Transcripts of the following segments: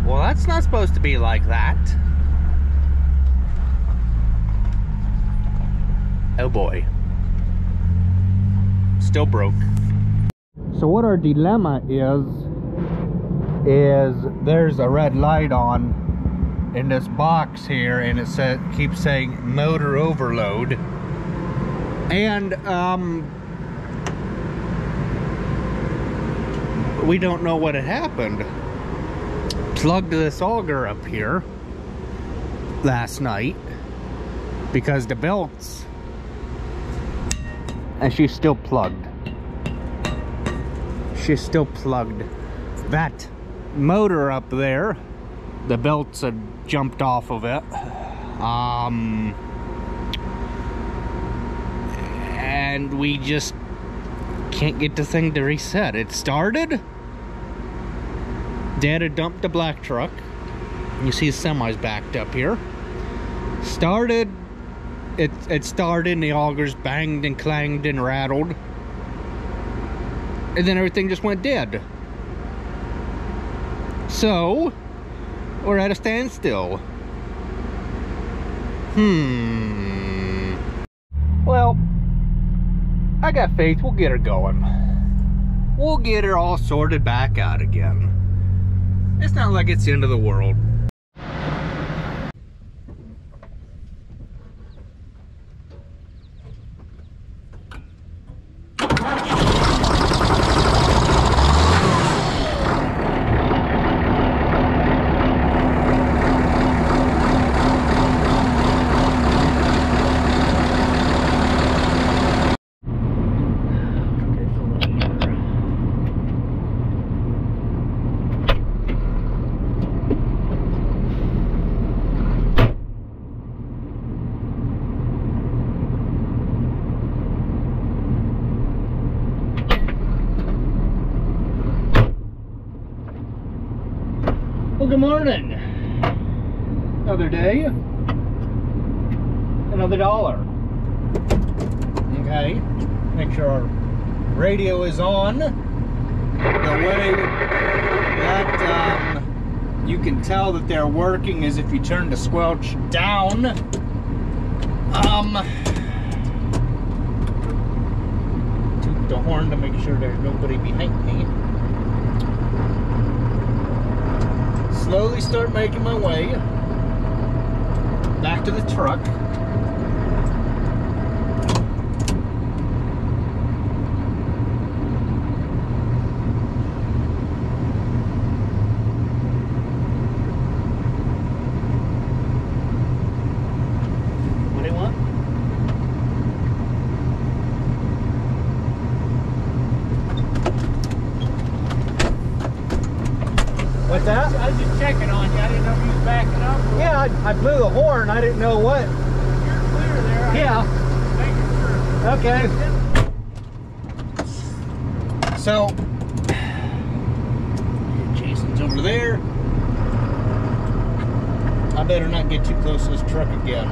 Well, that's not supposed to be like that. Oh boy. Still broke. So what our dilemma is there's a red light on in this box here, and it keeps saying motor overload. And we don't know what had happened. Plugged this auger up here last night because the belts, and she's still plugged. She's still plugged. That motor up there, the belts had jumped off of it. And we just can't get the thing to reset. It started. Dad had dumped the black truck. You see the semi's backed up here. Started. It started and the augers banged and clanged and rattled. And then everything just went dead. So, we're at a standstill. Well, I got faith we'll get her going. We'll get her all sorted back out again. It's not like it's the end of the world. Well, good morning. Another day, another dollar. Okay, make sure our radio is on. The way that you can tell that they're working is if you turn the squelch down. Toot the horn to make sure there's nobody behind me. Slowly start making my way back to the truck. What do you want? What's that? I was just checking on you. I didn't know if you was backing up. Yeah, I blew the horn. I didn't know what. You're clear there. Yeah. Making sure. Okay. So, Jason's over there. I better not get too close to this truck again.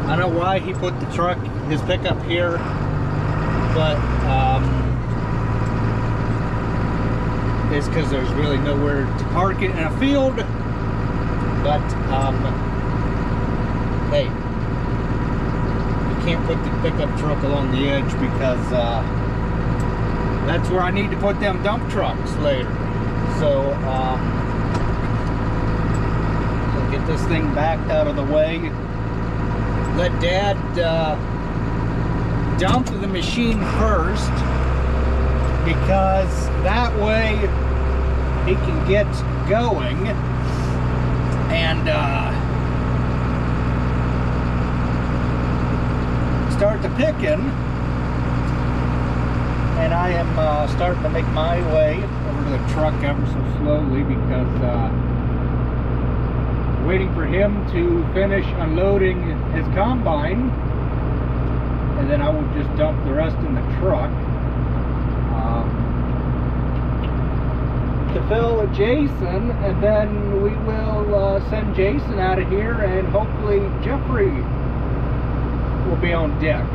I don't know why he put the truck, his pickup here, but it's because there's really nowhere to park it in a field. But hey, you can't put the pickup truck along the edge because that's where I need to put them dump trucks later. So we'll get this thing backed out of the way. Let Dad dump the machine first, because that way he can get going and start the picking. And I am starting to make my way over to the truck ever so slowly because waiting for him to finish unloading his combine, and then I will just dump the rest in the truck. To fill Jason, and then we will send Jason out of here, and hopefully Jeffrey will be on deck.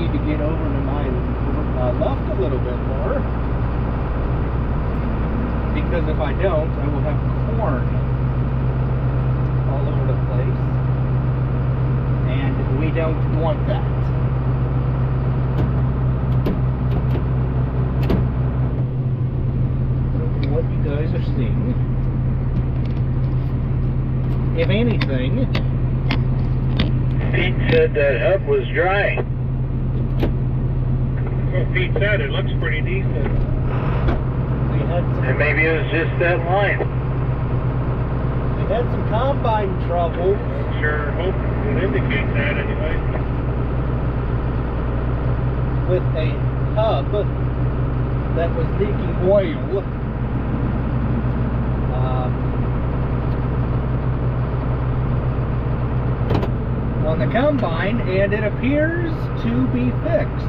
need to get over to my left a little bit more, because if I don't, I will have corn all over the place, and we don't want that. What you guys are seeing, if anything, Pete said that hub was dry. Well, Pete said it looks pretty decent. we had some, And maybe it was just that line. we had some combine trouble Sure hope it indicates that anyway. with a hub that was leaking oil. On the combine, and it appears to be fixed.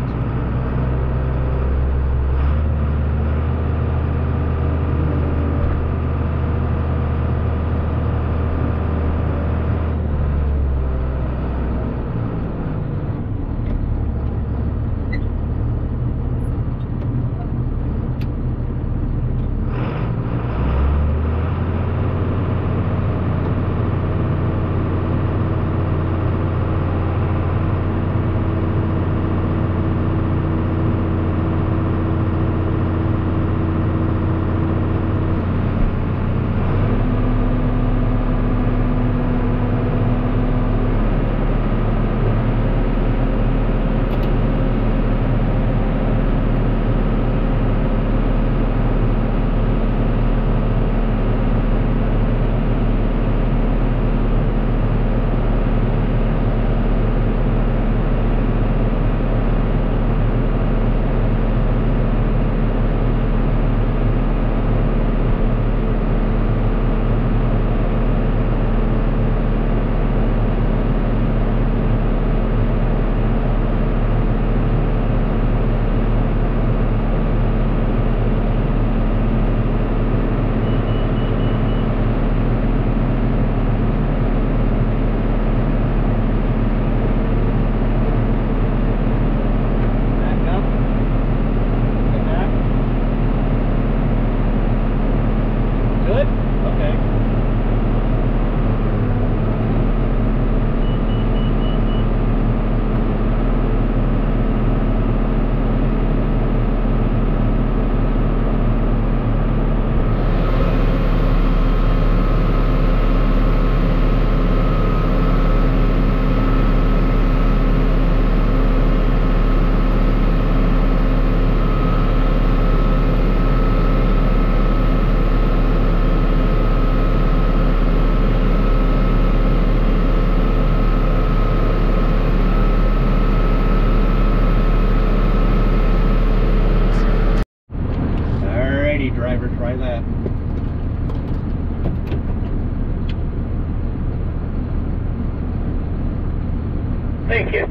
Thank you.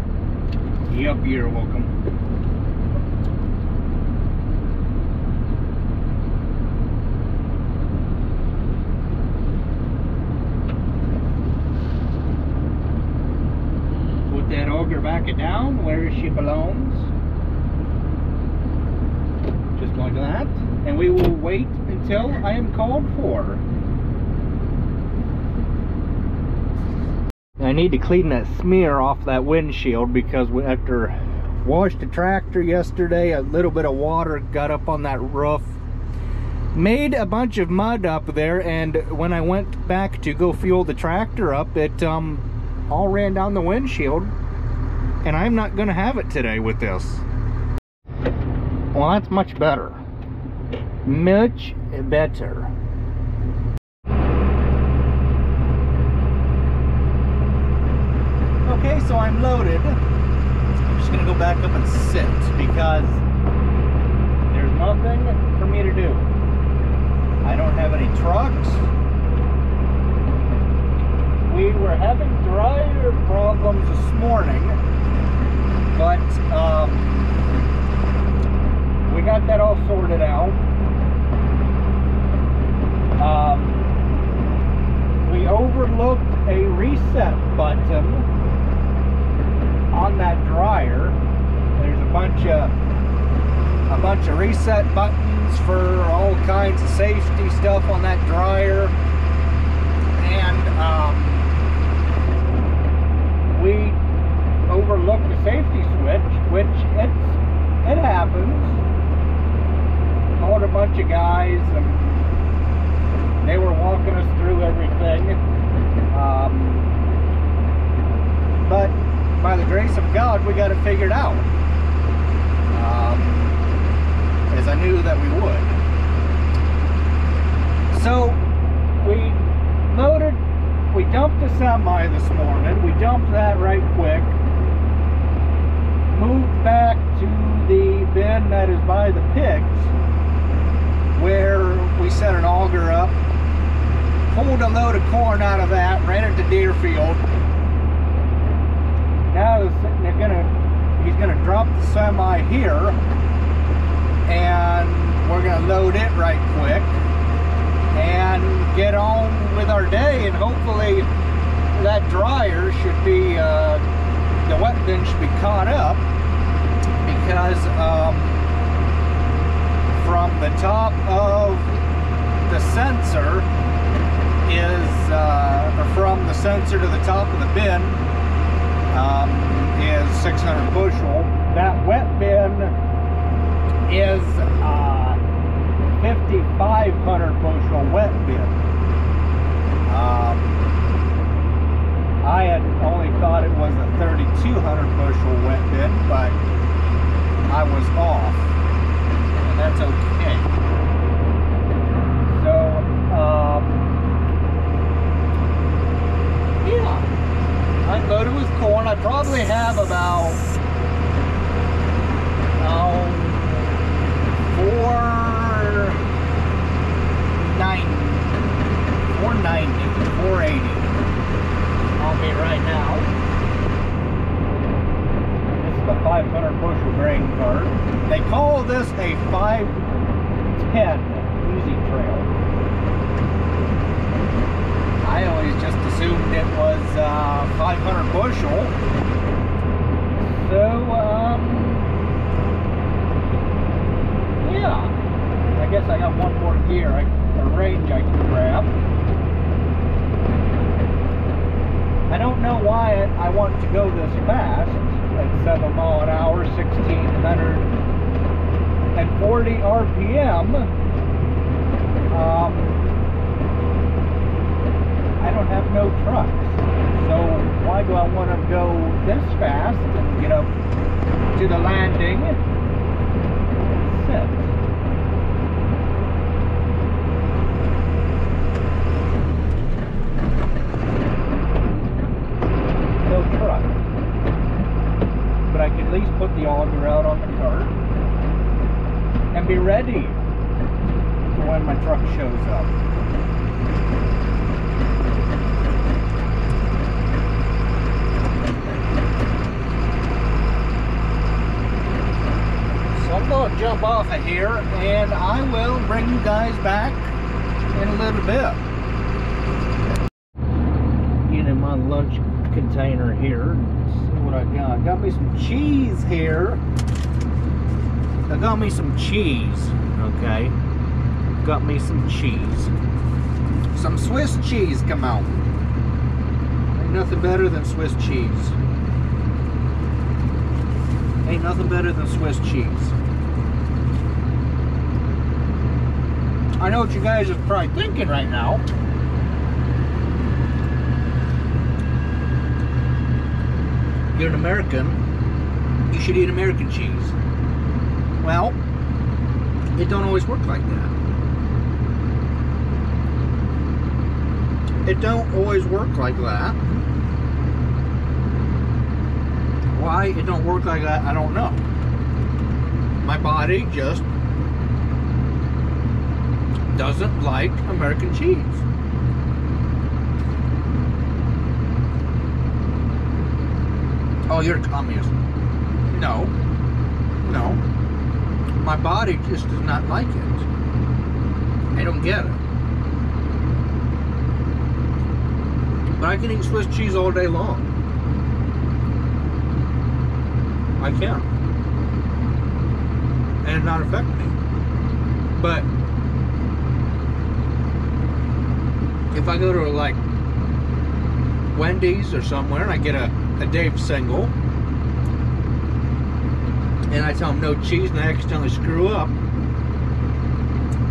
Yep, you're welcome. Put that auger back down where she belongs. Just like that. And we will wait until I am called for. I need to clean that smear off that windshield because after washed the tractor yesterday, a little bit of water got up on that roof, made a bunch of mud up there, and when I went back to go fuel the tractor up, it all ran down the windshield, and I'm not gonna have it today with this. Well, that's much better. Much better. Okay, so I'm loaded. I'm just gonna go back up and sit because there's nothing for me to do. I don't have any trucks. We were having dryer problems this morning, but we got that all sorted out. We overlooked a reset button on that dryer, There's a bunch of reset buttons for all kinds of safety stuff on that dryer, and we overlooked the safety switch, which it happens. Called a bunch of guys, and they were walking us through everything. But by the grace of God, we got it figured out. As I knew that we would. So we dumped the semi this morning. We dumped that right quick. Moved back to the bin that is by the pigs, where we set an auger up. Pulled a load of corn out of that, ran it to Deerfield. Now he's gonna drop the semi here, and we're gonna load it right quick and get on with our day, and hopefully that dryer should be the wet bin should be caught up, because from the top of the sensor or from the sensor to the top of the bin is 600 bushel. That wet bin is 5,500 bushel wet bin. I had only thought it was a 3,200 bushel wet bin, but I was off, and that's okay. So, yeah, I'm loaded with corn. I probably have about 480 on me right now. This is a 500 bushel grain cart. They call this a 510 Easy Trail. I always just assumed it was 500 bushel. So, yeah. I guess I got one more gear, a range I can grab. I don't know why I want to go this fast at 7 mile an hour, 1,640 RPM. I don't have no trucks, so why do I want to go this fast and get up to the landing and sit? No truck, but I can at least put the auger out on the cart and be ready for when my truck shows up. So I'm going to jump off of here, and I will bring you guys back in a little bit. Getting my lunch container here. Let's see what I got. Got me some cheese here. I got me some cheese. Okay. Got me some cheese. Some Swiss cheese come out. Ain't nothing better than Swiss cheese. Ain't nothing better than Swiss cheese. I know what you guys are probably thinking right now. You're an American, you should eat American cheese. Well, it don't always work like that. It don't always work like that. Why it don't work like that, I don't know. My body just doesn't like American cheese. Oh, you're a communist. No. No. My body just does not like it. I don't get it. But I can eat Swiss cheese all day long. I can. did not affect me. But if I go to like Wendy's or somewhere and I get a Dave single and I tell them no cheese and I accidentally screw up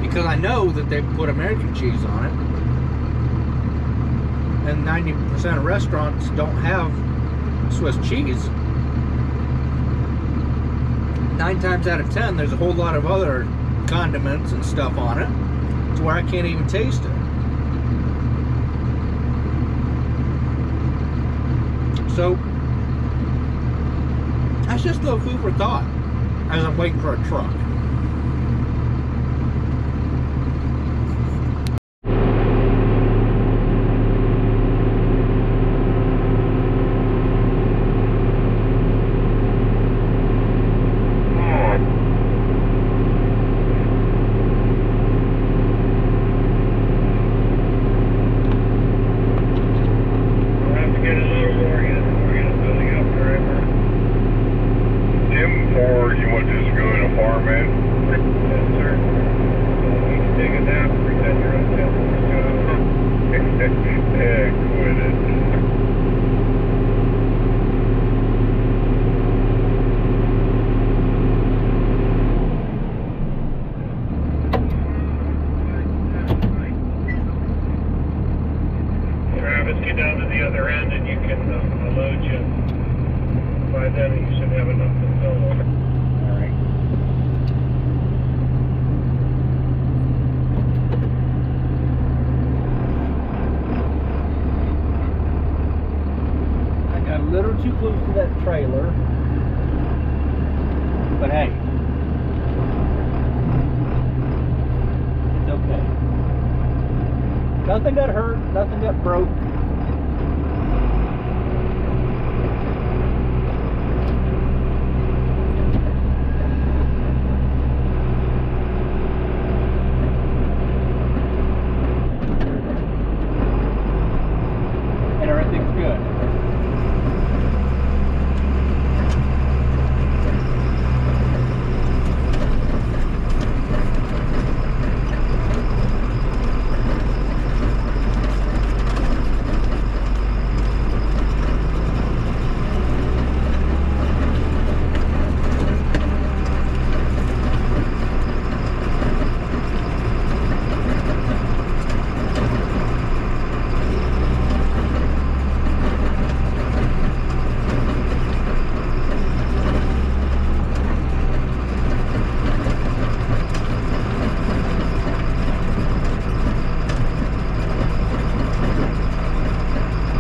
because I know that they put American cheese on it, and 90% of restaurants don't have Swiss cheese, 9 times out of 10 there's a whole lot of other condiments and stuff on it to where I can't even taste it. So that's just a little food for thought as I'm waiting for a truck. Get down to the other end and you can load you. By then you should have enough to fill. Alright. I got a little too close to that trailer. But hey, it's okay. Nothing got hurt, nothing got broke.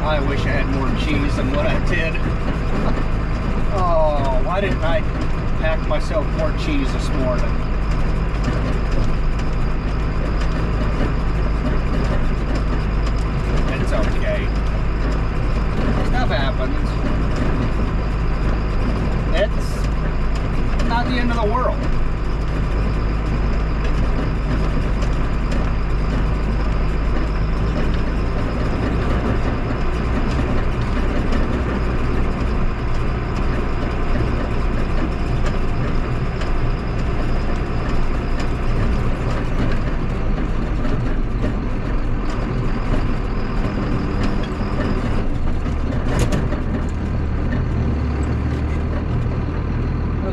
I wish I had more cheese than what I did. Oh, why didn't I pack myself more cheese this morning? It's okay. Stuff happens. It's not the end of the world.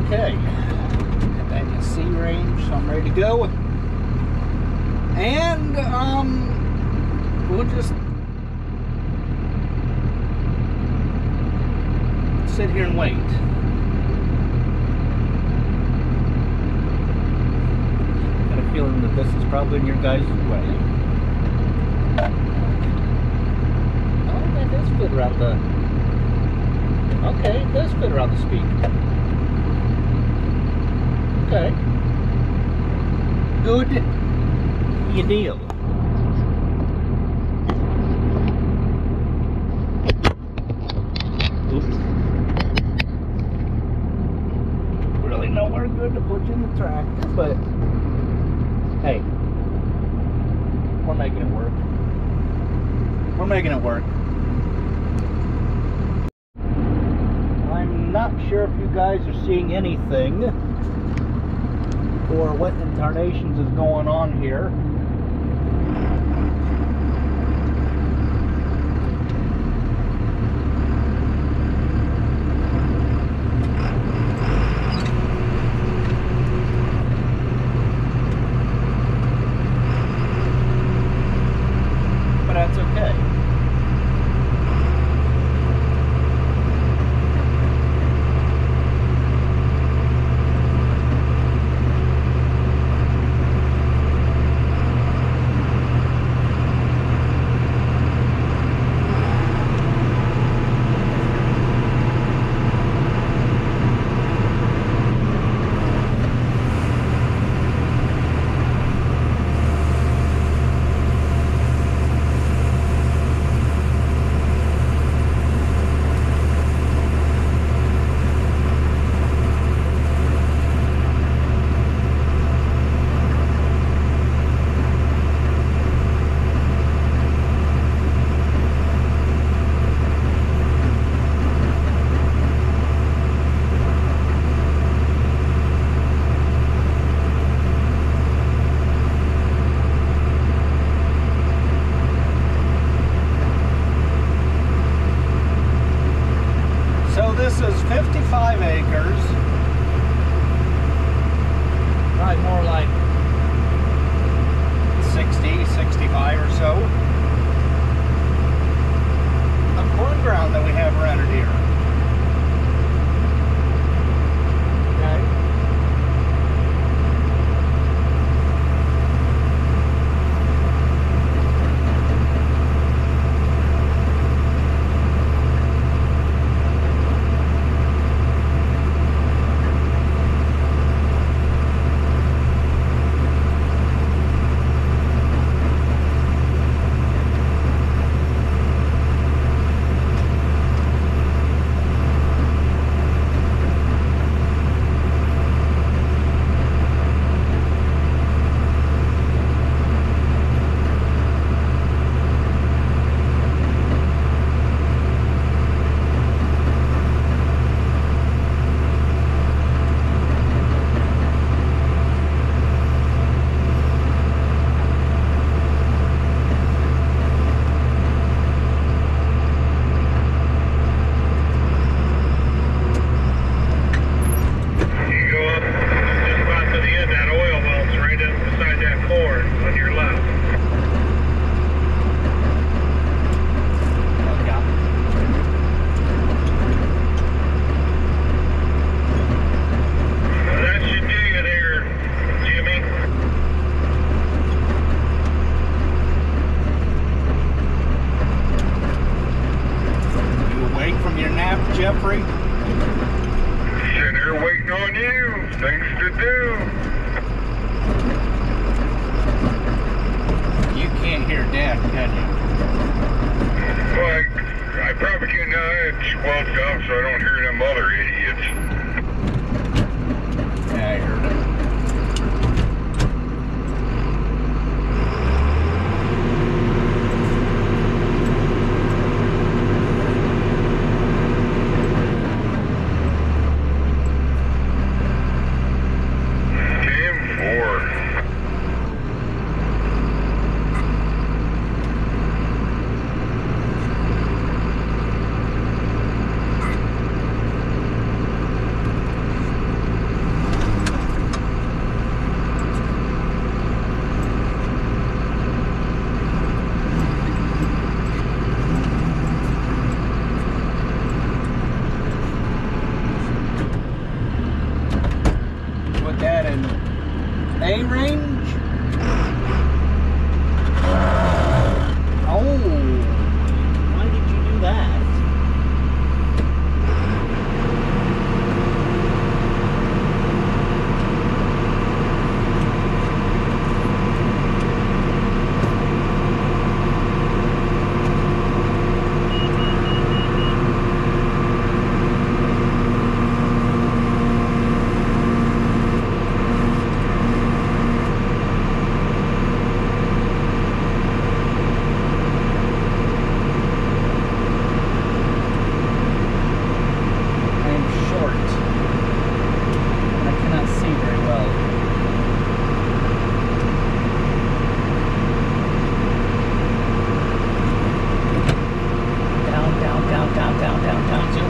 Okay, got back in C range, so I'm ready to go. And we'll just sit here and wait. Got a feeling that this is probably in your guys' way. Oh, that does fit around the. Okay, it does fit around the speaker. Okay. Good deal. Oops. Really nowhere good to put you in the tractor, but hey, we're making it work. We're making it work. I'm not sure if you guys are seeing anything, for what in tarnations is going on here. But that's okay. This is 55 acres, probably more like 60, 65 or so, of corn ground that we have around here. Okay. Jeffrey? Sitting here waiting on you. Things to do. You can't hear Dad, can you? Well, I probably can it's squelched up so I don't hear them other idiots. Yeah, I heard it. A range? Oh, why did you do that?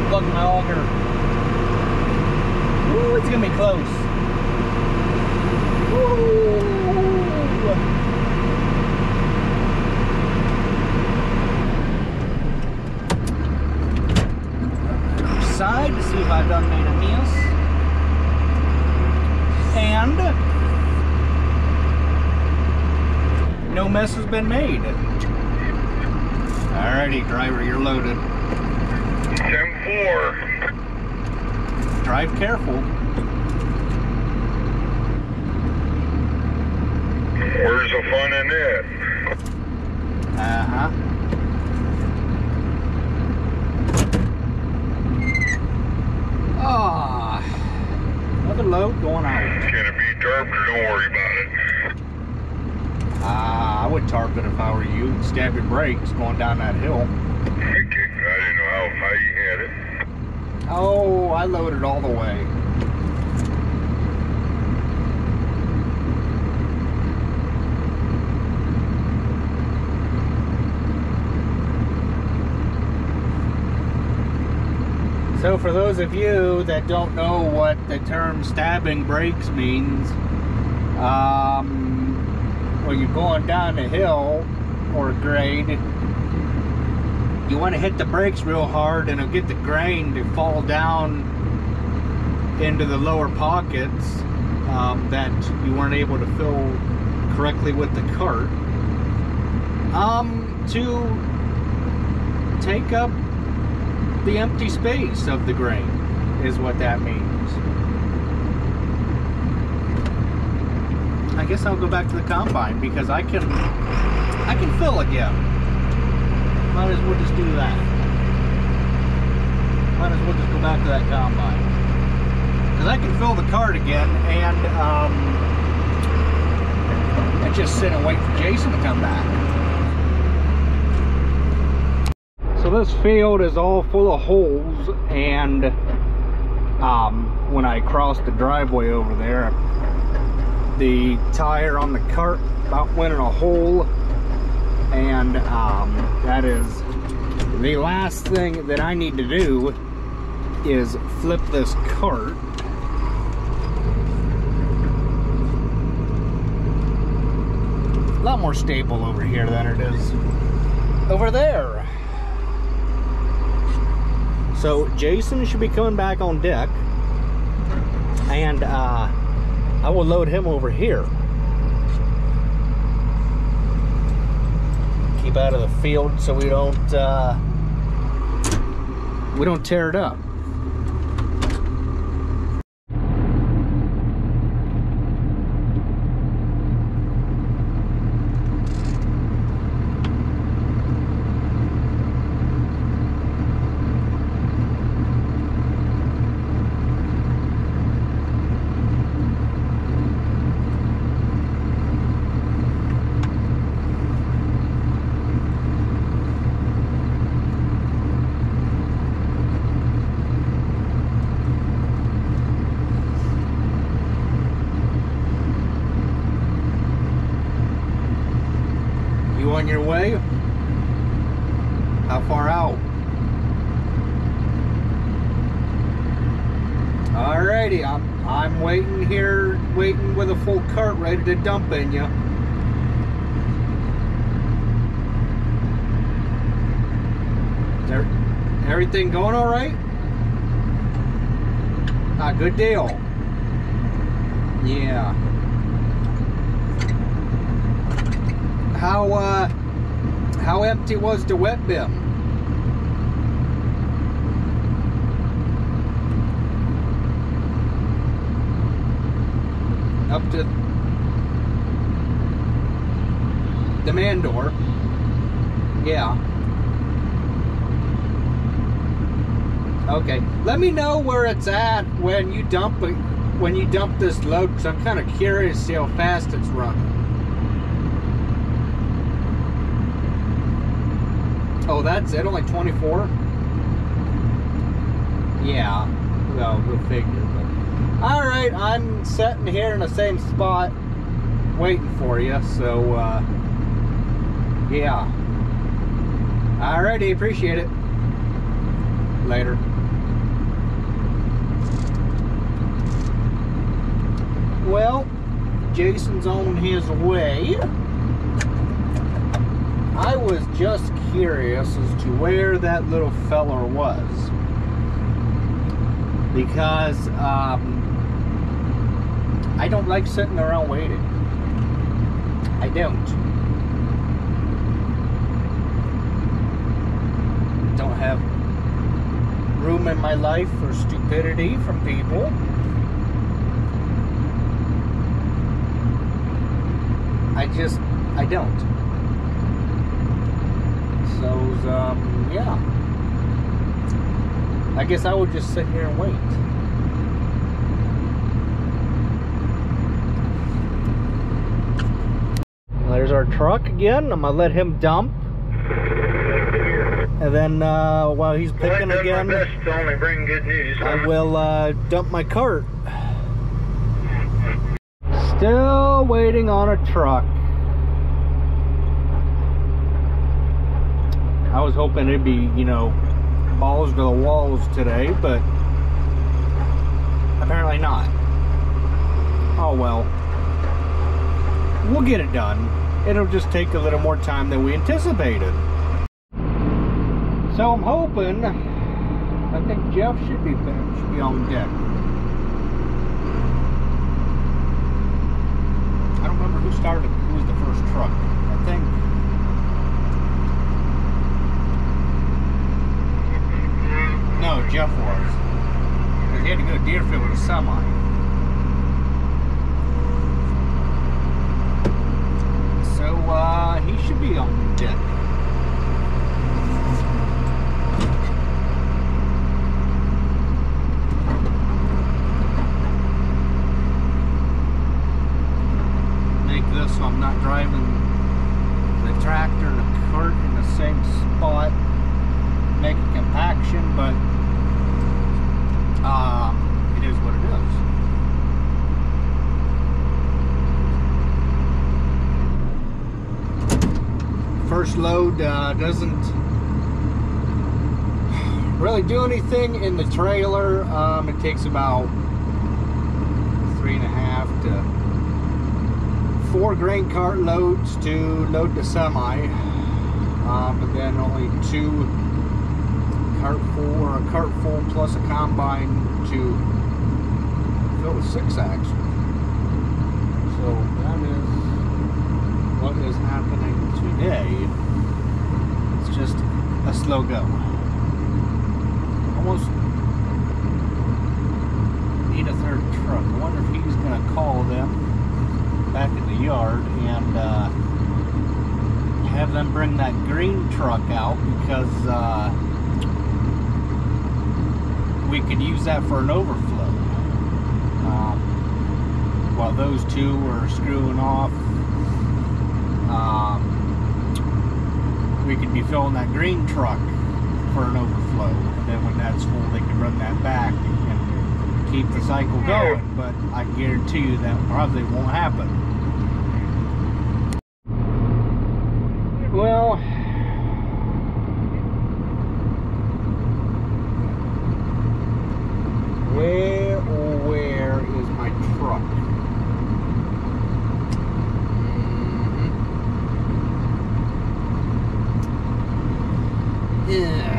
Plug my auger. Ooh, it's gonna be close. Ooh. Side to see if I done made a miss. And no mess has been made. Alrighty, driver, you're loaded. 10-4. Drive careful. Where's the fun in it? Uh-huh. Ah, another load going out. It's gonna be tarped, or don't worry about it. I would tarp it if I were you. Stab your brakes going down that hill. Okay, I didn't know how high you had it. Oh, I loaded all the way. So for those of you that don't know what the term stabbing brakes means, when you're going down a hill or a grade, you want to hit the brakes real hard and it'll get the grain to fall down into the lower pockets that you weren't able to fill correctly with the cart, to take up the empty space of the grain is what that means. I guess I'll go back to the combine because I can fill again. Might as well just do that. Might as well just go back to that combine. Because I can fill the cart again and just sit and wait for Jason to come back. So this field is all full of holes, and when I crossed the driveway over there, the tire on the cart about went in a hole, and that is the last thing that I need to do is flip this cart. A lot more stable over here than it is over there. So Jason should be coming back on deck, and I will load him over here. Keep out of the field so we don't tear it up. On your way? How far out? Alrighty, I'm waiting here, waiting with a full cart ready to dump in you. Everything going all right? Good deal. Yeah. How empty was the wet bin? Up to the man door. Yeah. Okay. Let me know where it's at when you dump this load, because I'm kind of curious to see how fast it's running. Oh, that's it? Only 24? Yeah. Well, we'll figure. But alright, I'm sitting here in the same spot waiting for you, so yeah. Alrighty, appreciate it. Later. Well, Jason's on his way. I was just curious as to where that little feller was. Because I don't like sitting around waiting. I don't. Don't have room in my life for stupidity from people. I don't. So, yeah. I guess I would just sit here and wait. There's our truck again. I'm gonna let him dump. And then while he's picking again, my best to only bring good news. I will dump my cart. Still waiting on a truck. I was hoping it'd be, you know, balls to the walls today, but apparently not. Oh well. We'll get it done. It'll just take a little more time than we anticipated. So I'm hoping, I think Jeff should be on deck. I don't remember who was the first truck. I think no, Jeff was. Because he had to go to Deerfield with a semi. So he should be on deck. So I'm not driving the tractor and the cart in the same spot, make a compaction, but it is what it is. First load doesn't really do anything in the trailer. It takes about 3.5 to 4 grain cart loads to load the semi, but then only 2 cart full, or a cart full plus a combine to fill with 6 axles. So that is what is happening today. It's just a slow go. Almost need a 3rd truck. I wonder if he's going to call them back in the yard and have them bring that green truck out, because we could use that for an overflow. While those two were screwing off, we could be filling that green truck for an overflow, and then when that's full they can run that back and keep the cycle going. But I guarantee you that probably won't happen. Well, where is my truck? Yeah.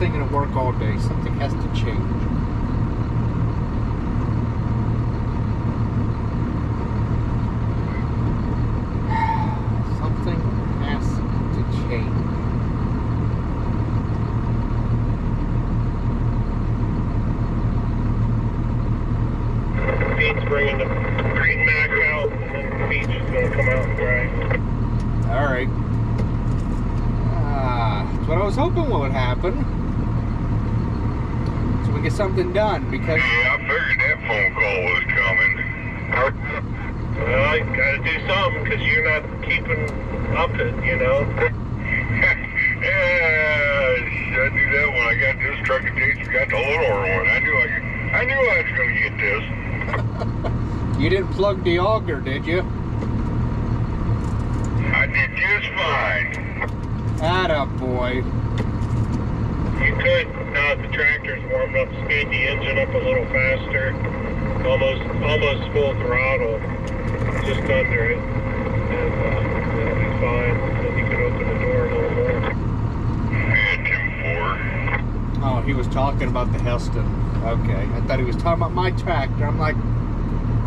Gonna work all day. Something has to change. Something has to change. Pete's bringing the green Mac out, and then Pete's just gonna come out and dry. All right. That's what I was hoping would happen. Get something done, because yeah, I figured that phone call was coming. Well, I gotta do something, because you're not keeping up it, you know. Yeah, I knew that when I got this truck and Jason got the little one. I knew I was gonna get this. You didn't plug the auger, did you? fine. Atta boy. You could, now that the tractor's warmed up, speed the engine up a little faster. Almost full throttle. Just under it. And it'll be fine. Then you can open the door a little more. Yeah, Tim 4. Oh, he was talking about the Heston. Okay, I thought he was talking about my tractor. I'm like,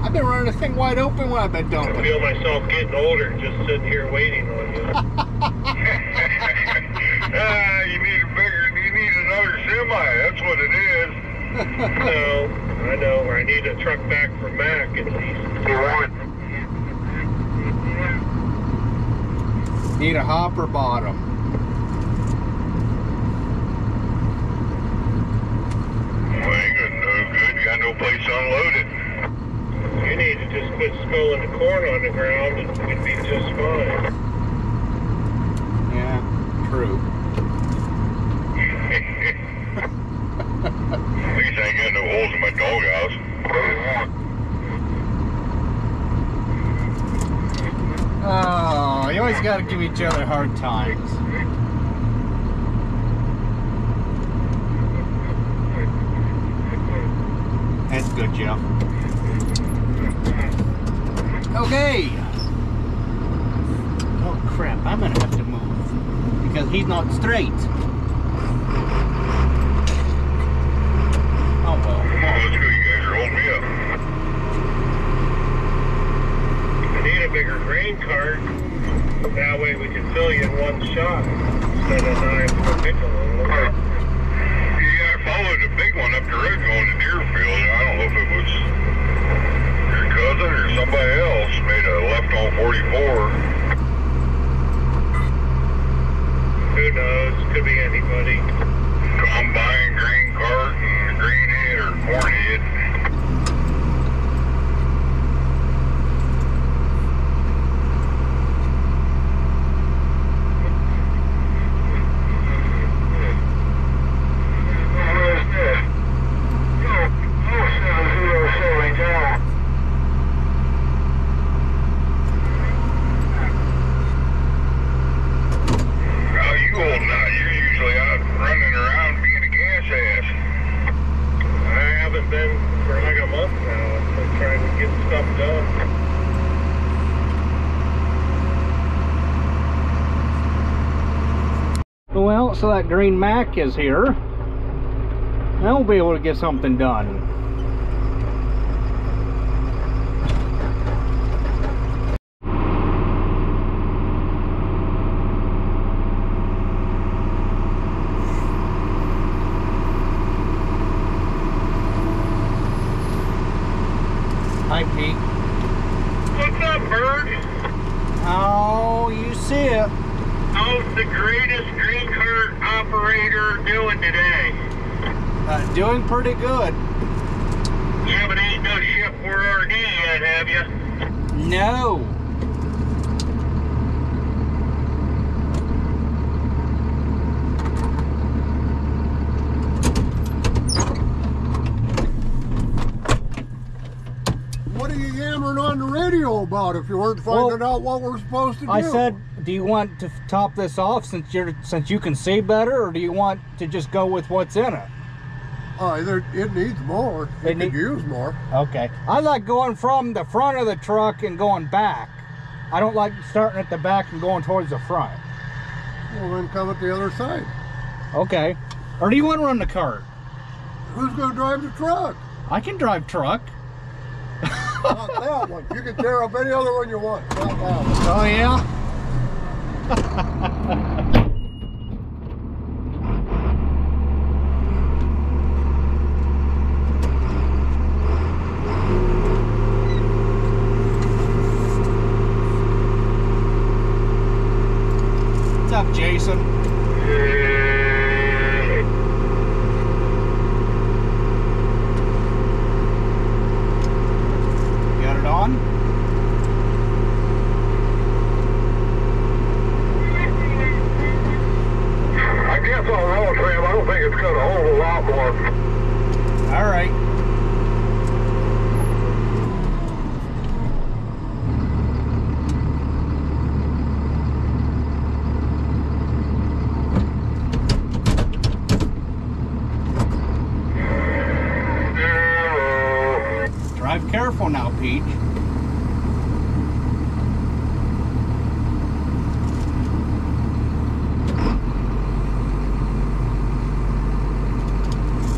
I've been running this thing wide open when I've been I dumping. feel myself getting older just sitting here waiting on you. You need another semi, that's what it is. No, I know. I need a truck back from Mac at least. Need a hopper bottom. Well, ain't gonna no good, you got no place to unload it. You need to just quit sculling the corn on the ground and we'd be just fine. Yeah, true. At least I ain't got no holes in my doghouse. Oh, you always gotta give each other hard times. That's good, Jeff. Okay. Oh crap, I'm gonna have to move because he's not straight. Oh well. Come on, let's go, you guys are holding me up. I need a bigger grain cart. That way we can fill you in one shot instead of 9 per pickle. Yeah, I followed a big one up the road going to Deerfield. I don't know if it was your cousin or somebody else made a left on 44. Who knows? Could be anybody. Combine, grain cart, and grain head or corn head. Well, so that green Mac is here. Now we'll be able to get something done. Hi, Pete. What's up, Bird? Oh, you see it. How's the greatest green cart operator doing today? Doing pretty good. Yeah, but ain't no ship for RD yet, have you? No. What are you yammering on the radio about if you weren't finding out what we're supposed to do? I said, do you want to top this off since you can see better, or do you want to just go with what's in it? It needs more. It could use more. Okay. I like going from the front of the truck and going back. I don't like starting at the back and going towards the front. Well, then come at the other side. Okay. Or do you want to run the cart? Who's going to drive the truck? I can drive truck. Not that one. You can tear up any other one you want. Not that one. Oh, yeah? What's up, Jason? Got it on? I guess I'll roll, Sam. I don't think it's got a whole lot more. All right. Drive careful now, Peach.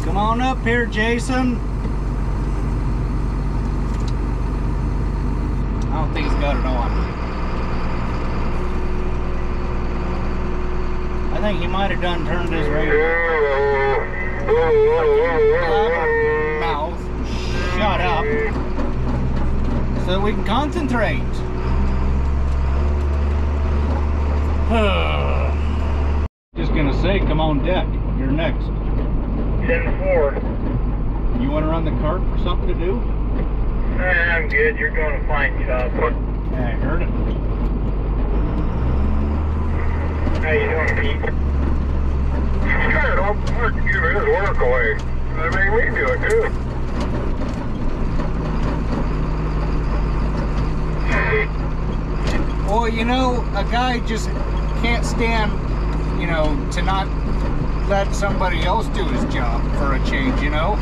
Come on up here, Jason. I don't think he's got it on. I think he might have done turned his radio. Mouth. Shut up. So we can concentrate. Just gonna say, come on deck. You're next. 10-4. You want to run the cart for something to do? I'm good. You're going to fine job. Yeah, I heard it. How you doing, Pete? Good, I'll give his work away. That made me do it too. Well, you know, a guy just can't stand, you know, to not let somebody else do his job for a change, you know?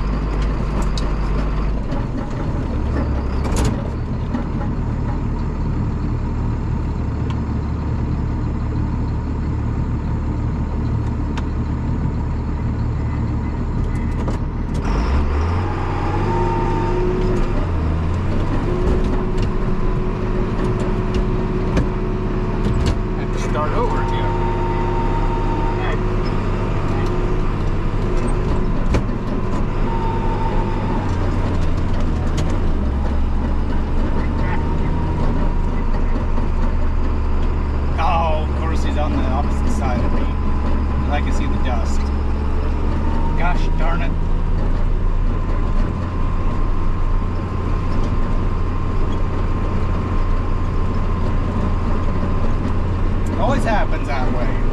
Have to start over again. On the opposite side of me, I can see the dust. Gosh darn it. It always happens that way.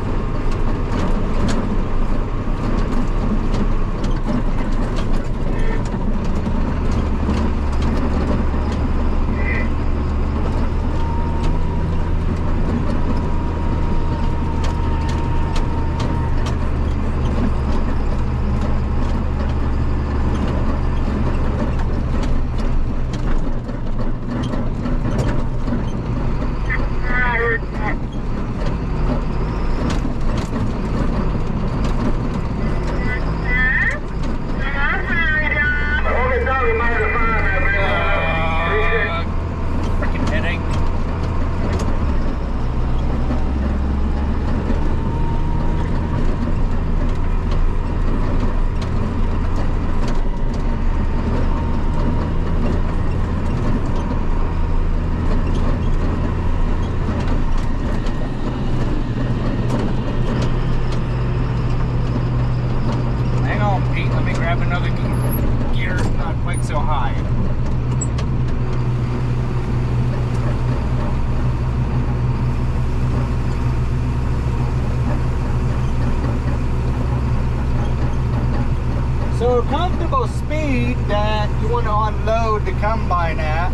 Freaking headache. Hang on, Pete. Let me grab another gear. Not quite so high. So a comfortable speed that you want to unload the combine at,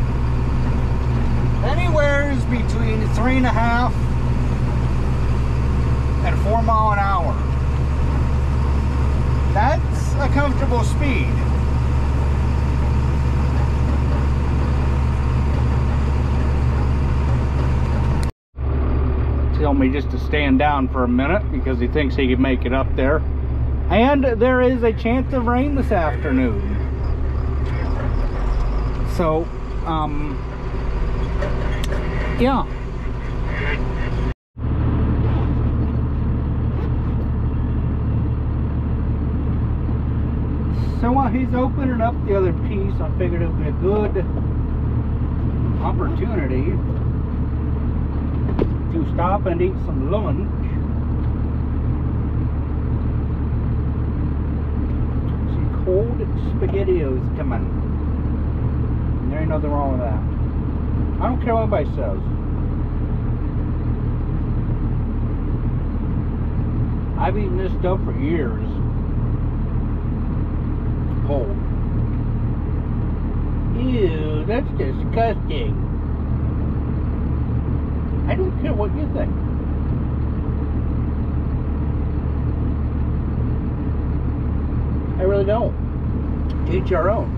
anywhere is between 3.5 and 4 miles an hour. That's a comfortable speed. Tell me just to stand down for a minute because he thinks he can make it up there. And there is a chance of rain this afternoon. So, yeah. So while he's opening up the other piece, I figured it would be a good opportunity to stop and eat some lunch. Some cold SpaghettiOs coming. There ain't nothing wrong with that. I don't care what anybody says. I've eaten this stuff for years. Cold. Ew, that's disgusting. I don't care what you think. I really don't. Each your own.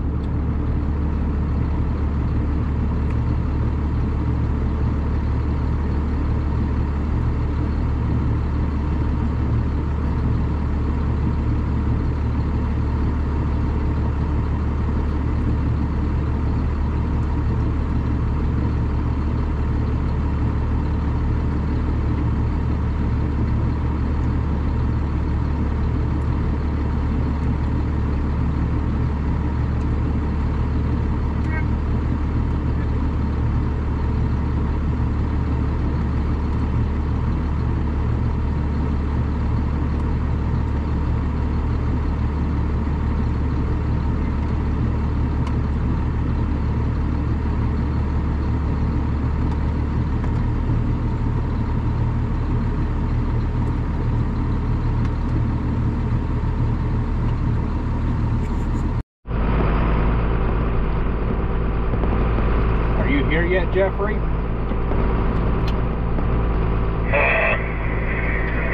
you here yet, Jeffrey?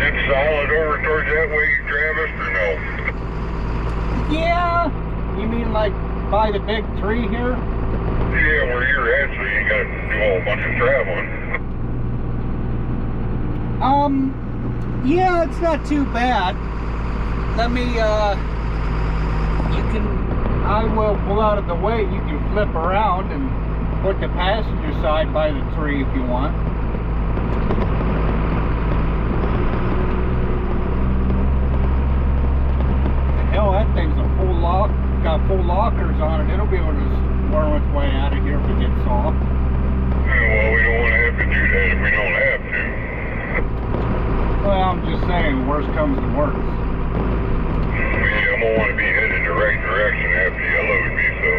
It's solid over towards that way, Travis, or no? Yeah. You mean like by the big tree here? Yeah, where you're at, so you ain't got to do a whole bunch of traveling. Yeah, it's not too bad. Let me, I will pull out of the way. You can flip around and put the passenger side by the tree if you want. Hell, that thing's a full lock, got full lockers on it. It'll be able to worm its way out of here if it gets soft. Well, we don't want to have to do that if we don't have to. Well, I'm just saying, worst comes to worst. I don't want to be headed the right direction after you load me, so...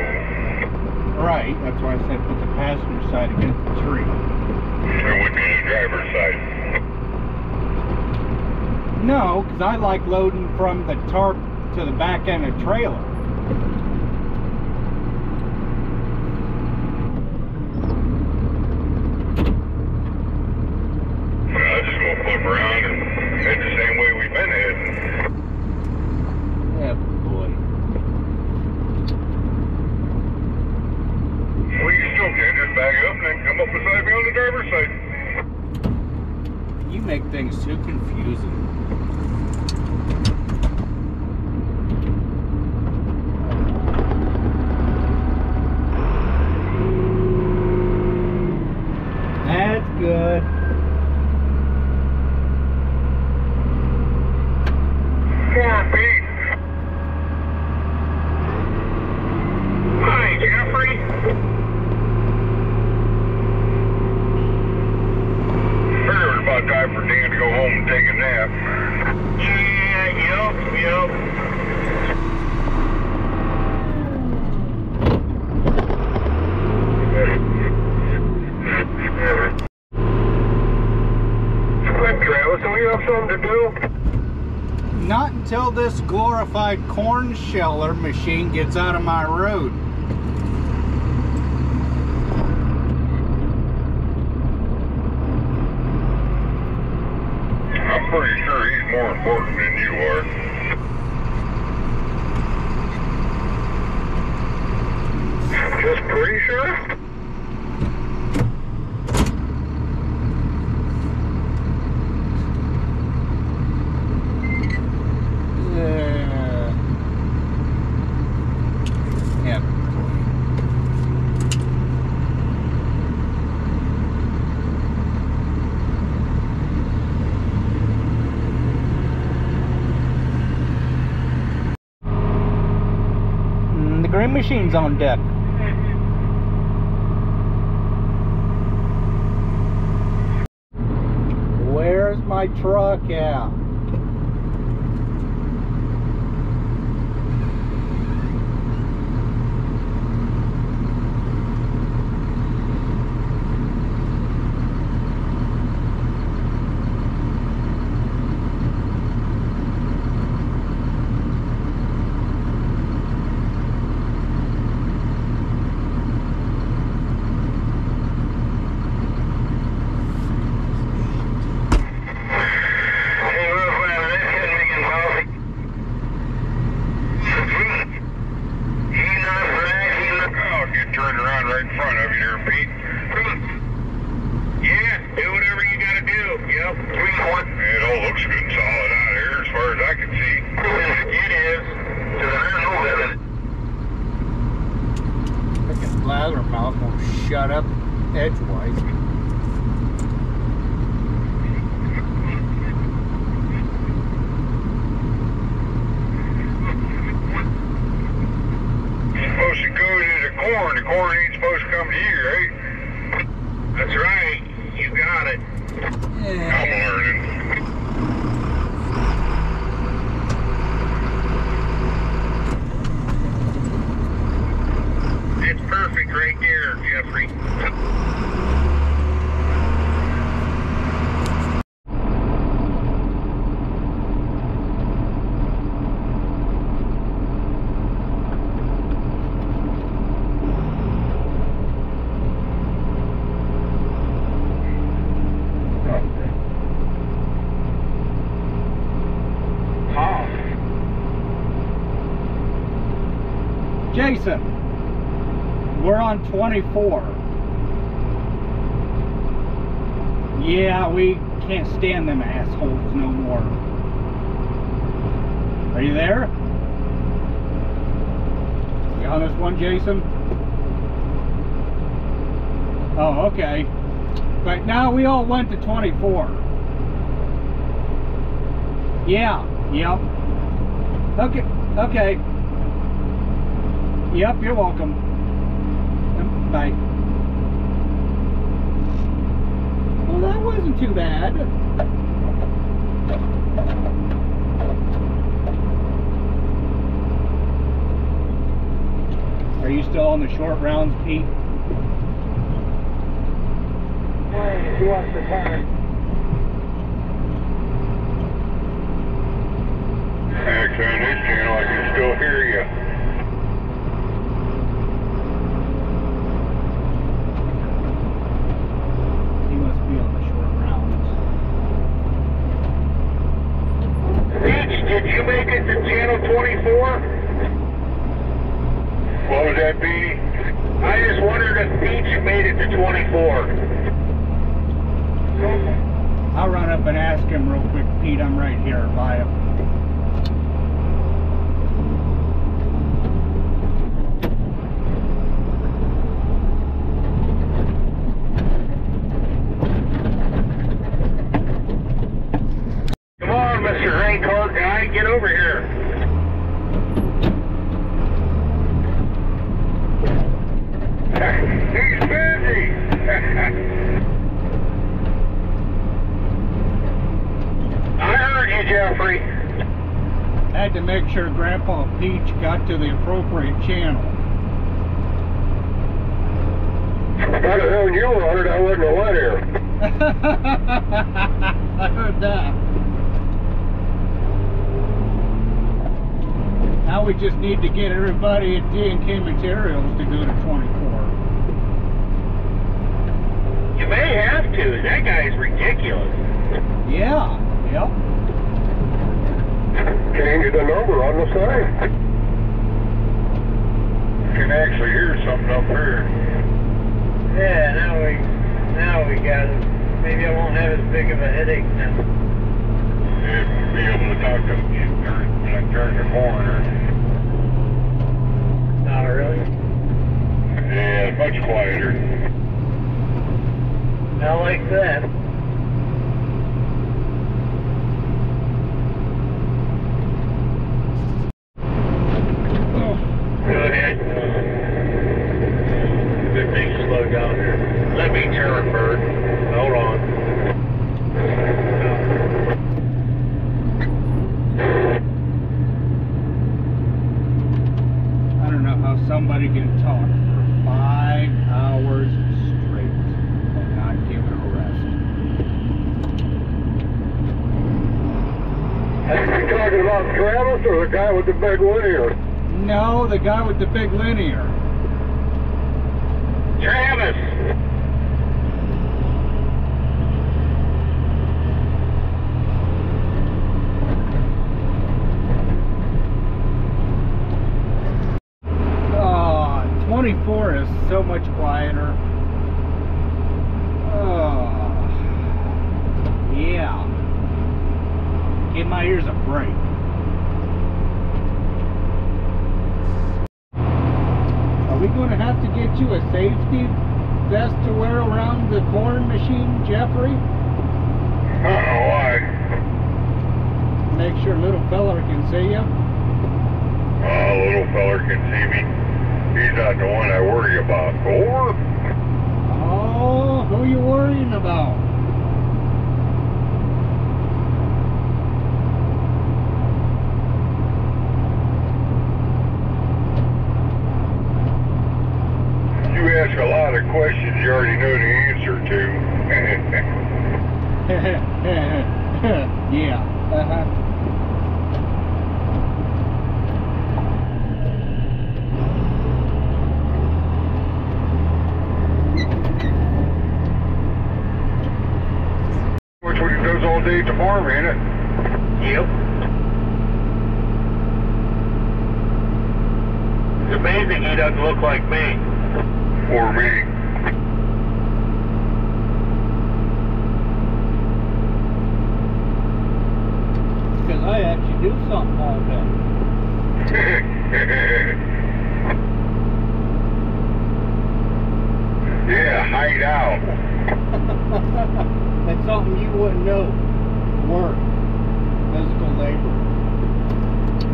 Right, that's why I said put the passenger side against the tree. It would be the driver's side. No, because I like loading from the tarp to the back end of the trailer. I'm just going to flip around and head the same way we've been heading. Yeah, boy. Well, you still can just back up and then come up beside me on the driver's side. You make things too confusing. That's good. Come on, Pete. Hi, Jeffrey. Figured it was about time for Dan to go home and take a nap. Yeah, yep. Quick, Travis, do you have something to do? Not until this glorified corn sheller machine gets out of my road. I'm pretty sure he's more important than you are. Just pretty sure? Yeah. The green machine's on deck. Where's my truck at? Right in front of you there, Pete. Yeah, do whatever you gotta do. Yep. It all looks good and solid out here as far as I can see. It is. Freaking blabbermouth won't shut up edgewise. Supposed to go to the corn ain't supposed to come to you, right? That's right, you got it. Yeah. I'm learning. It's perfect right there, Jeffrey. on 24. Yeah, we can't stand them assholes no more. Are you there? You on this one, Jason? Oh, okay. But now we all went to 24. Yeah, yep. Okay, okay. Yep, you're welcome. Bye. Well, that wasn't too bad. Are you still on the short rounds, Pete? He wants to turn. Actually, on this channel, I can still hear you. He must be on the short rounds. Beach, did you make it to channel 24? What was that, Petey? I just wondered if Beach made it to 24. I'll run up and ask him real quick, Pete. I'm right here by him. Come on, Mr. Raincoat guy, get over here. He's busy. I heard you, Jeffrey. Had to make sure Grandpa Peach got to the appropriate channel. If I'd have known you were on it, I wouldn't have let here. I heard that. Now we just need to get everybody at D&K Materials to go to 24. You may have to. That guy's ridiculous. Yeah, yep. Change the number on the side. You can actually hear something up here. Yeah, now we got it. Maybe I won't have as big of a headache now. Yeah, be able to talk to him when I turn the corner. Not really. Yeah, much quieter. Not like that. Go ahead. Good thing you slowed down here. Let me turn, Bird. Hold on. I don't know how somebody can talk for 5 hours straight and not give it a rest. Are you talking about Travis or the guy with the big linear? No, the guy with the big linear. Travis! Oh, 24 is so much quieter. Oh, yeah. Give my ears a break. Are we going to have to get you a safety vest to wear around the corn machine, Jeffrey? Why? Make sure little feller can see you. Oh, little feller can see me. He's not the one I worry about. Or? Oh, who you worrying about? You ask a lot of questions you already know the answer to. Yeah. Which what he does all day at the farm, ain't it? Yep. It's amazing he doesn't look like me. Or me. Because I actually do something all day. Yeah, hide out. That's something you wouldn't know. Work. Physical labor.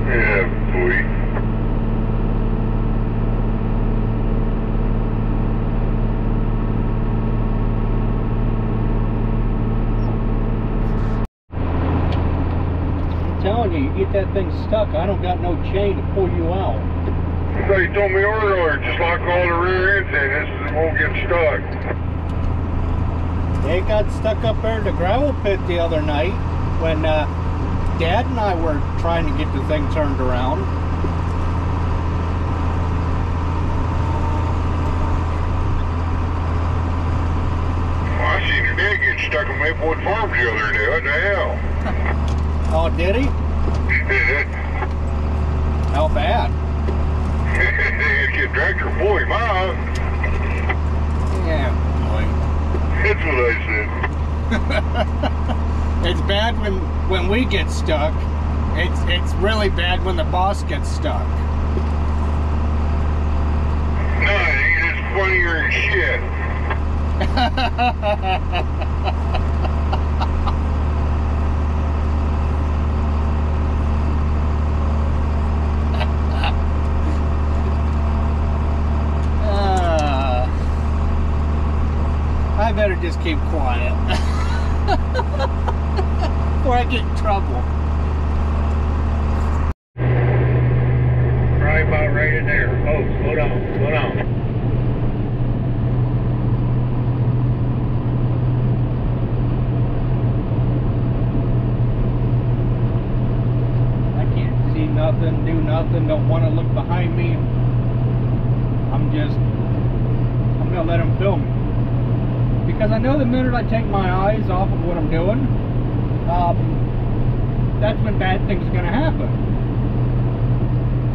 Yeah, boy. I'm telling you, you get that thing stuck, I don't got no chain to pull you out. So you told me earlier, just lock all the rear ends in, this won't get stuck. They got stuck up there in the gravel pit the other night when Dad and I were trying to get the thing turned around. Well, I seen your dad get stuck in Maplewood Farms the other day, what the hell? Oh, did he? How bad? Get tractor pull him out. Yeah, boy. That's what I said. It's bad when we get stuck. It's really bad when the boss gets stuck. No, it ain't. It's funnier than shit. I better just keep quiet before I get in trouble. Right about right in there. Oh, slow down, slow down. I can't see nothing, do nothing, don't want to look behind me. I'm gonna let them film me. Because I know the minute I take my eyes off of what I'm doing, that's when bad things are going to happen.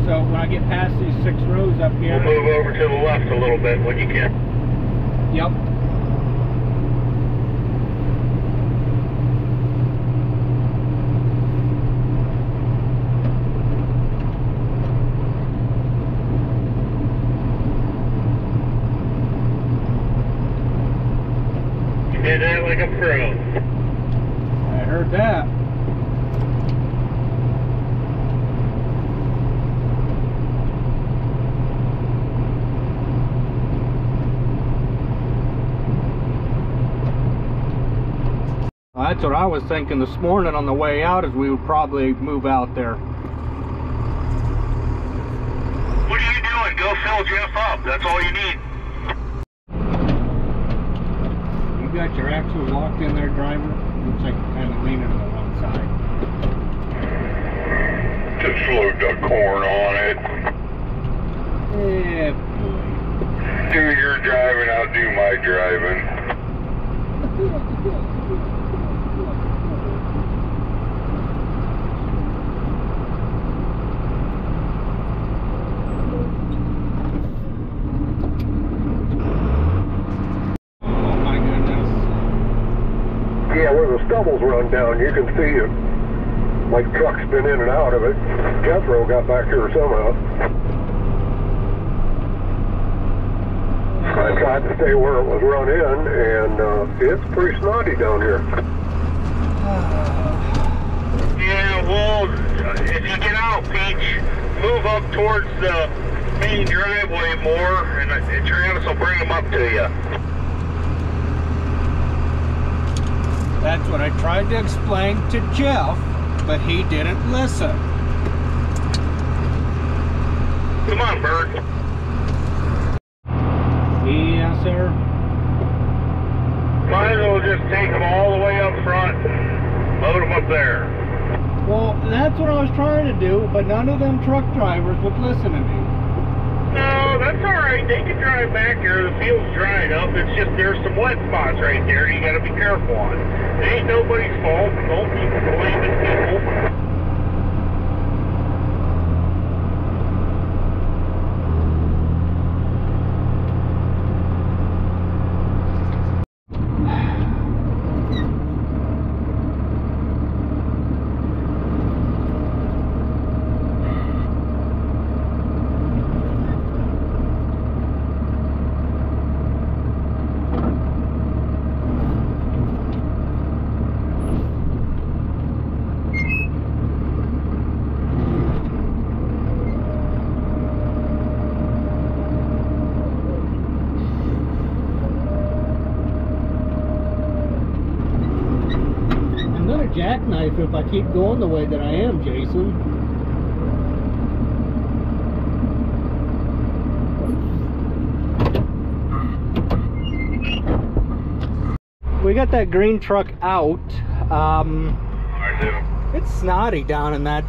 So when I get past these 6 rows up here... We'll move over to the left a little bit when you can. Yep. Did that like a pro. I heard that. Well, that's what I was thinking this morning on the way out, is we would probably move out there. What are you doing? Go fill Jeff up. That's all you need. You got your axle locked in there, driver? Looks like you're kind of leaning to one side. Just load the corn on it. Yeah, boy. Do your driving, I'll do my driving. Oh my goodness. Yeah, where the stubbles run down, you can see it. Like trucks been in and out of it. Jethro got back here somehow. I tried to stay where it was run in, and it's pretty snotty down here. Yeah, well, if you get out, Peach, move up towards the main driveway more, and Travis will bring them up to you. That's what I tried to explain to Jeff, but he didn't listen. Come on, Bert. Yes, sir. Might as well just take them all the way up front. Load them up there. Well, that's what I was trying to do, but none of them truck drivers would listen to me. No, that's all right. They can drive back here. The field's dry enough. It's just there's some wet spots right there you got to be careful on. It ain't nobody's fault. Don't be blaming people. jackknife if I keep going the way that I am, Jason. We got that green truck out. I do. It's snotty down in that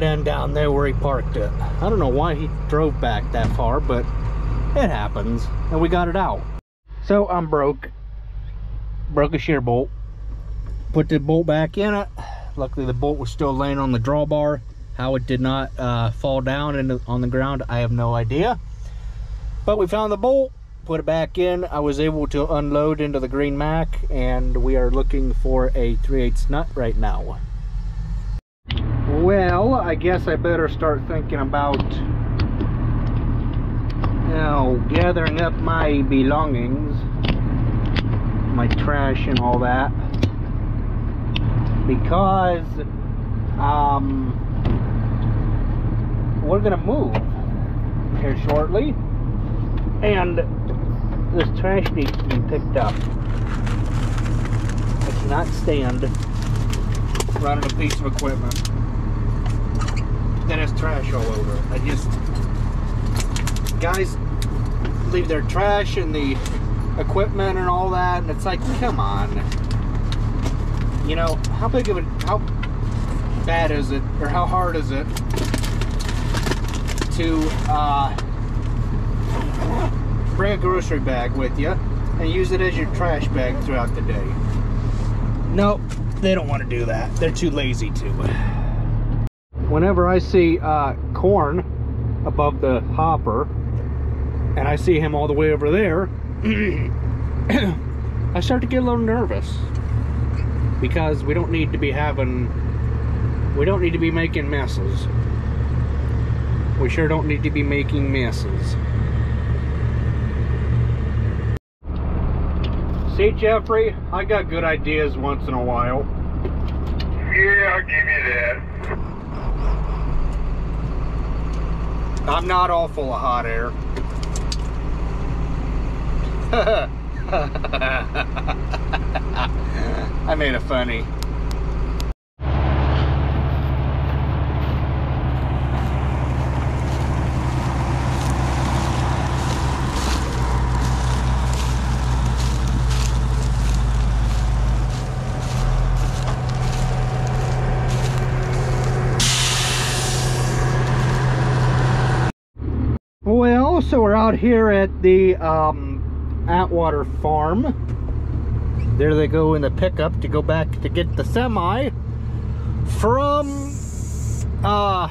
end down there where he parked it. I don't know why he drove back that far, but it happens, and we got it out. So I'm broke a shear bolt, put the bolt back in it. Luckily the bolt was still laying on the drawbar. How it did not fall down on the ground, I have no idea, but we found the bolt, put it back in. I was able to unload into the green Mac, and we are looking for a 3/8 nut right now. Well, I guess I better start thinking about, you know, gathering up my belongings, my trash and all that, because we're gonna move here shortly, and this trash needs to be picked up. I cannot stand running a piece of equipment that has trash all over it. I just, guys leave their trash in the equipment and all that, and it's like, come on. You know, how bad is it, or how hard is it to bring a grocery bag with you and use it as your trash bag throughout the day? Nope, they don't want to do that. They're too lazy to. Whenever I see corn above the hopper, and I see him all the way over there, I start to get a little nervous, because we don't need to be making messes. We sure don't need to be making messes. See, Jeffrey, I got good ideas once in a while. Yeah, I'll give you that. I'm not all full of hot air. I made it funny. Well, so we're out here at the Atwater farm. There they go in the pickup to go back to get the semi from the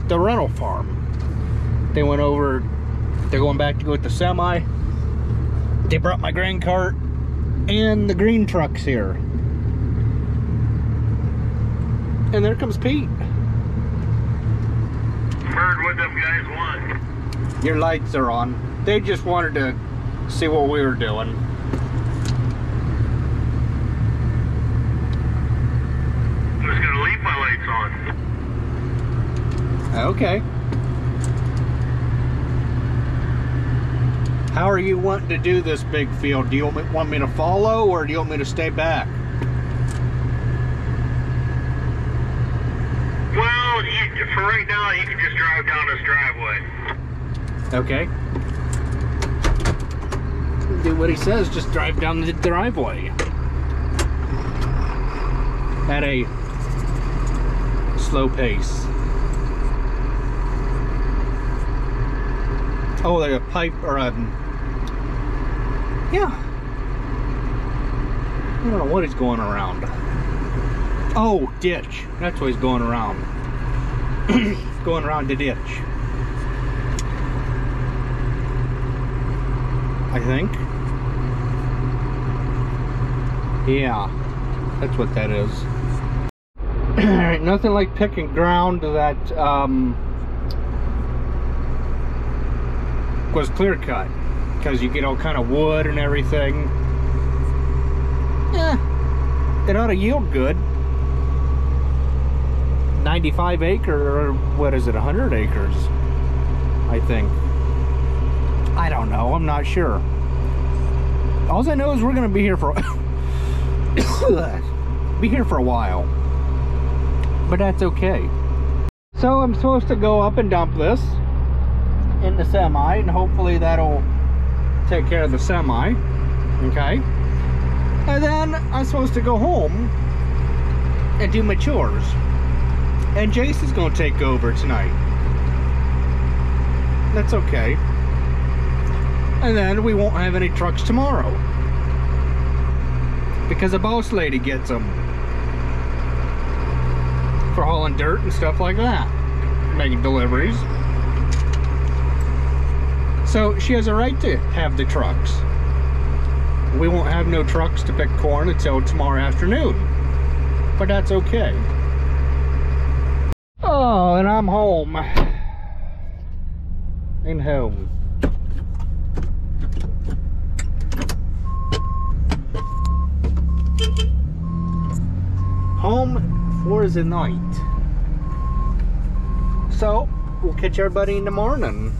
rental farm. They went over, they're going back to go with the semi. They brought my grain cart and the green trucks here. And there comes Pete. Heard what them guys want. Your lights are on. They just wanted to see what we were doing. I'm just gonna leave my lights on. Okay. How are you wanting to do this big field? Do you want me to follow, or do you want me to stay back? Well, for right now, you can just drive down this driveway. Okay. Do what he says, just drive down the driveway. At a slow pace. Oh, there's a pipe, or a... Yeah. I don't know what he's going around. Oh, ditch. That's what he's going around. Going around the ditch. I think. Yeah. That's what that is. Alright, nothing like picking ground that was clear cut, because you get all kind of wood and everything. Yeah, it ought to yield good. 95 acre, or what is it, 100 acres, I think. I don't know, I'm not sure. All I know is we're gonna be here for a while, but that's okay. So I'm supposed to go up and dump this in the semi, and hopefully that'll take care of the semi, okay? And then I'm supposed to go home and do my chores, and Jason's gonna take over tonight. That's okay. And then we won't have any trucks tomorrow because the boss lady gets them for hauling dirt and stuff like that, making deliveries. So she has a right to have the trucks. We won't have no trucks to pick corn until tomorrow afternoon, but that's okay. Oh, and I'm home. I'm home. Home for the night. So we'll catch everybody in the morning.